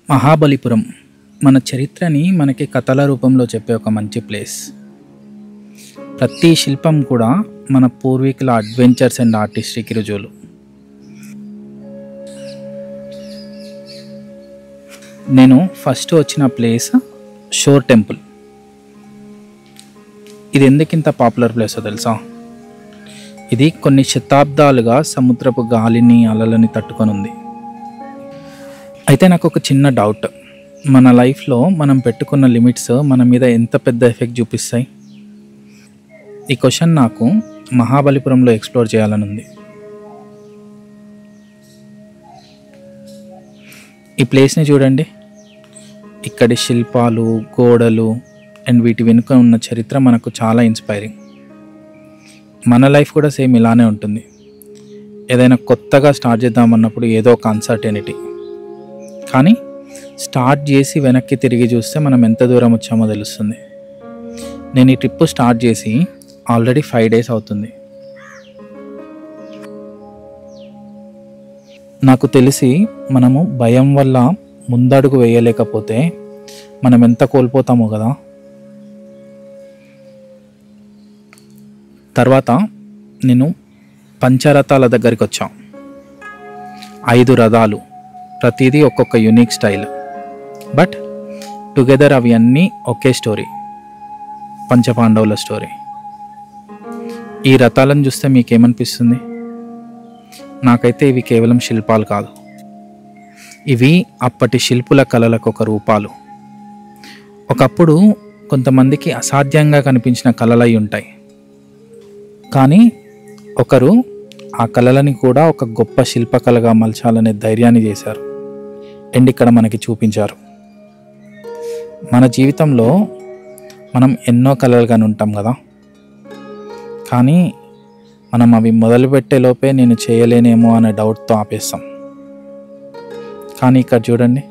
మహాబలిపురం మన చరిత్రని మనకి కథల రూపంలో చెప్పే ఒక మంచి ప్లేస్. ప్రతి శిల్పం కూడా మన పూర్వీకుల అడ్వెంచర్స్ అండ్ ఆర్టిస్ట్రీకి రుజువులు. నేను ఫస్ట్ వచ్చిన ప్లేస్ షోర్ టెంపుల్. ఇది ఎందుకింత పాపులర్ ప్లేసో తెలుసా? ఇది కొన్ని శతాబ్దాలుగా సముద్రపు గాలిని అలలని తట్టుకొని ఉంది. అయితే నాకు ఒక చిన్న డౌట్, మన లైఫ్లో మనం పెట్టుకున్న లిమిట్స్ మన మీద ఎంత పెద్ద ఎఫెక్ట్ చూపిస్తాయి? ఈ క్వశ్చన్ నాకు మహాబలిపురంలో ఎక్స్ప్లోర్ చేయాలని ఉంది. ఈ ప్లేస్ని చూడండి. ఇక్కడి శిల్పాలు, గోడలు అండ్ వీటి వెనుక ఉన్న చరిత్ర మనకు చాలా ఇన్స్పైరింగ్. మన లైఫ్ కూడా సేమ్ ఇలానే ఉంటుంది. ఏదైనా కొత్తగా స్టార్ట్ చేద్దామన్నప్పుడు ఏదో ఒక అన్సర్టెనిటీ, కానీ స్టార్ట్ చేసి వెనక్కి తిరిగి చూస్తే మనం ఎంత దూరం వచ్చామో తెలుస్తుంది. నేను ఈ ట్రిప్ స్టార్ట్ చేసి ఆల్రెడీ 5 days అవుతుంది. నాకు తెలిసి మనము భయం వల్ల ముందడుగు వేయలేకపోతే మనం ఎంత కోల్పోతామో కదా. తర్వాత నేను పంచరథాల దగ్గరికి వచ్చాం. 5 రథాలు, ప్రతిదీ ఒక్కొక్క యూనిక్ స్టైల్, బట్ టుగెదర్ అవి అన్నీ ఒకే స్టోరీ, పంచపాండవుల స్టోరీ. ఈ రథాలను చూస్తే మీకేమనిపిస్తుంది? నాకైతే ఇవి కేవలం శిల్పాలు కాదు, ఇవి అప్పటి శిల్పుల కళలకు ఒక రూపాలు. ఒకప్పుడు కొంతమందికి అసాధ్యంగా కనిపించిన కళలు అయి ఉంటాయి, కానీ ఒకరు ఆ కళలని కూడా ఒక గొప్ప శిల్పకళగా మలచాలనే ధైర్యాన్ని చేశారు అండ్ ఇక్కడ మనకి చూపించారు. మన జీవితంలో మనం ఎన్నో కళలు కానీ ఉంటాం కదా, కానీ మనం అవి మొదలుపెట్టే లోపే నేను చేయలేనేమో అనే డౌట్తో ఆపేస్తాం. కానీ ఇక్కడ చూడండి,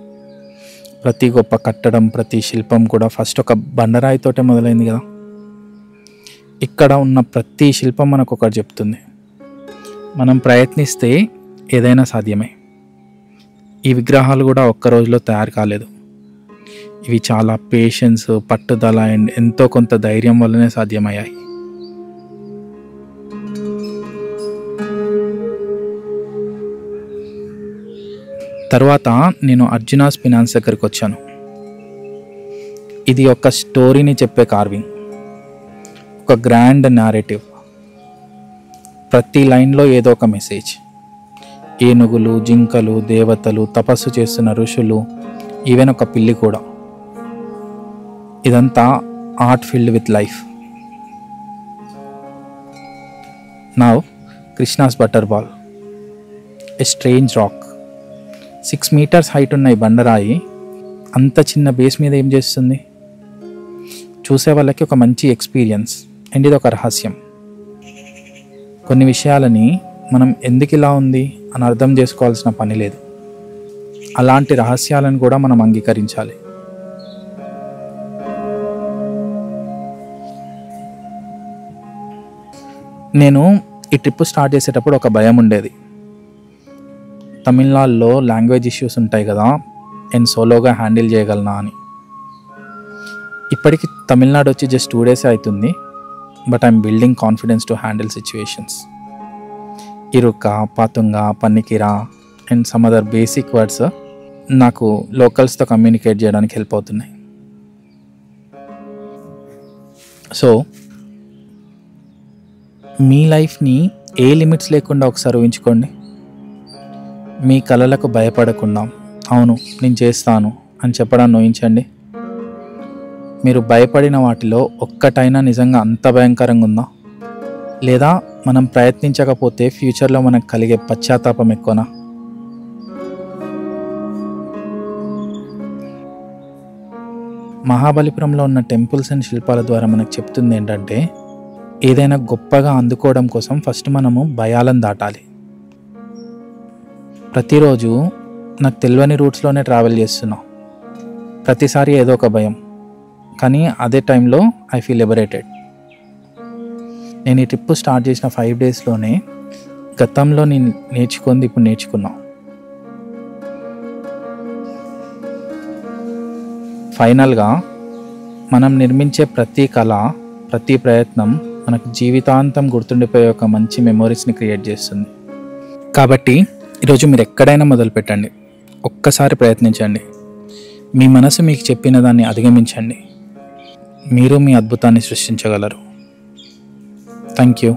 ప్రతి గొప్ప కట్టడం, ప్రతి శిల్పం కూడా ఫస్ట్ ఒక బండరాయితోటే మొదలైంది కదా. ఇక్కడ ఉన్న ప్రతి శిల్పం మనకు ఒకటి చెప్తుంది, మనం ప్రయత్నిస్తే ఏదైనా సాధ్యమే. ఈ విగ్రహాలు కూడా ఒక్క రోజులో తయారు కాలేదు. ఇవి చాలా పేషెన్స్, పట్టుదల అండ్ ఎంతో కొంత ధైర్యం వల్లనే సాధ్యమయ్యాయి. తర్వాత నేను అర్జునాస్ ఫినాన్స్ దగ్గరికి వచ్చాను. ఇది ఒక స్టోరీని చెప్పే కార్వింగ్, ఒక గ్రాండ్ నారేటివ్. ప్రతి లైన్లో ఏదో ఒక మెసేజ్. ఏనుగులు, జింకలు, దేవతలు, తపస్సు చేస్తున్న ఋషులు, ఈవెన్ ఒక పిల్లి కూడా. ఇదంతా art field with life. Now Krishna's butter ball, A strange rock. 6 meters height ఉన్న ఈ బండరాయి అంత చిన్న బేస్ మీద ఏం చేస్తుంది? చూసే వాళ్ళకి ఒక మంచి ఎక్స్పీరియన్స్ అండ్ ఇది ఒక రహస్యం. కొన్ని విషయాలని మనం ఎందుకు ఇలా ఉంది అని అర్థం చేసుకోవాల్సిన పని లేదు, అలాంటి రహస్యాలను కూడా మనం అంగీకరించాలి. నేను ఈ ట్రిప్ స్టార్ట్ చేసేటప్పుడు ఒక భయం ఉండేది. తమిళనాడులో లాంగ్వేజ్ ఇష్యూస్ ఉంటాయి కదా, నేను సోలోగా హ్యాండిల్ చేయగలనా అని. ఇప్పటికి తమిళనాడు వచ్చి జస్ట్ 2 days అవుతుంది, but I'm building confidence to handle situations. ఇరుక, పాతుంగ, పన్నికిరా and some other basic words నాకు లోకల్స్తో కమ్యూనికేట్ చేయడానికి హెల్ప్ అవుతున్నాయి. సో మీ లైఫ్ని ఏ లిమిట్స్ లేకుండా ఒకసారి ఊహించుకోండి. మీ కళలకు భయపడకుండా అవును నేను చేస్తాను అని చెప్పడాన్ని ఊహించండి. మీరు భయపడిన వాటిలో ఒక్కటైనా నిజంగా అంత భయంకరంగా ఉందా? లేదా మనం ప్రయత్నించకపోతే ఫ్యూచర్లో మనకు కలిగే పశ్చాత్తాపం ఎక్కువనా? మహాబలిపురంలో ఉన్న టెంపుల్స్ అండ్ శిల్పాల ద్వారా మనకు చెప్తుంది ఏంటంటే, ఏదైనా గొప్పగా అందుకోవడం కోసం ఫస్ట్ మనము భయాలను దాటాలి. ప్రతిరోజు నాకు తెలియని రూట్స్లోనే ట్రావెల్ చేస్తున్నా, ప్రతిసారి ఏదో ఒక భయం, కానీ అదే టైంలో ఐ ఫీల్ లిబరేటెడ్. నేను ఈ ట్రిప్ స్టార్ట్ చేసిన 5 daysలోనే గతంలో నేను నేర్చుకుంది ఇప్పుడు నేర్చుకున్నా. ఫైనల్గా మనం నిర్మించే ప్రతి కళ, ప్రతి ప్రయత్నం మనకు జీవితాంతం గుర్తుండిపోయే ఒక మంచి మెమొరీస్ని క్రియేట్ చేస్తుంది. కాబట్టి ఈరోజు మీరు ఎక్కడైనా మొదలుపెట్టండి, ఒక్కసారి ప్రయత్నించండి, మీ మనసు మీకు చెప్పిన దాన్ని అధిగమించండి. మీరు మీ అద్భుతాన్ని సృష్టించగలరు. Thank you.